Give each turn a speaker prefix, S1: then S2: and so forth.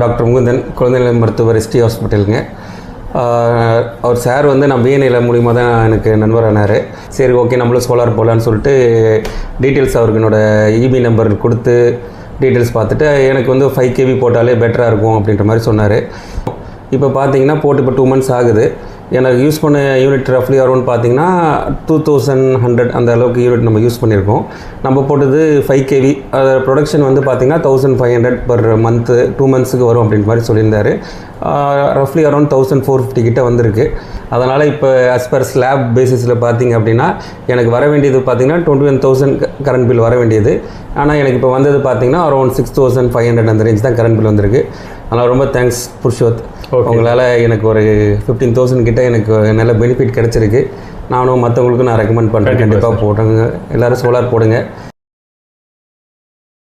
S1: Doctor Mukundan, குழந்தைநல மருத்துவர், ST ஹாஸ்பிட்டலுங்க. அவர் sir வந்து நான் பிஎன்ஐல மூலிமா தான் எனக்கு நண்பரானார். சரி, ஓகே, நம்மளும் சோலார் போகலான்னு சொல்லிட்டு டீட்டெயில்ஸ் அவருக்கு என்னோடய இபி நம்பர் கொடுத்து டீட்டெயில்ஸ் பார்த்துட்டு எனக்கு வந்து 5 kV போட்டாலே பெட்டராக இருக்கும் அப்படின்ற மாதிரி சொன்னார். இப்போ பார்த்தீங்கன்னா போட்டு இப்போ 2 months ஆகுது. எனக்கு யூஸ் பண்ண யூனிட் ரஃப்லி அரௌண்ட் பார்த்தீங்கன்னா 2100 அந்த அளவுக்கு யூனிட் நம்ம யூஸ் பண்ணியிருக்கோம். நம்ம போட்டது 5 kV. ப்ரொடக்ஷன் வந்து பார்த்திங்கன்னா 1500 per month 2 monthsக்கு வரும் அப்படின்ற மாதிரி சொல்லியிருந்தார். ரஃப்லி அரௌண்ட் 1450 கிட்ட வந்திருக்கு. அதனால் இப்போ ஆஸ் பர் ஸ்லாப் பேசிஸில் பார்த்திங்க அப்படின்னா எனக்கு வர வேண்டியது பார்த்திங்கன்னா 21,000 கரண்ட் பில் வர வேண்டியது. ஆனால் எனக்கு இப்போ வந்தது பார்த்திங்கன்னா அரௌண்ட் 6500 அந்த ரேஞ்ச் தான் கரண்ட் பில் வந்திருக்கு. அதனால் ரொம்ப தேங்க்ஸ் புருஷோத். உங்களால் எனக்கு ஒரு 15,000 கிட்ட எனக்கு நல்ல பெனிஃபிட் கிடச்சிருக்கு. நானும் மற்றவங்களுக்கும் நான் ரெக்கமெண்ட் பண்ணுறேன். கண்டிப்பாக போடுங்க, எல்லோரும் சோலார் போடுங்க.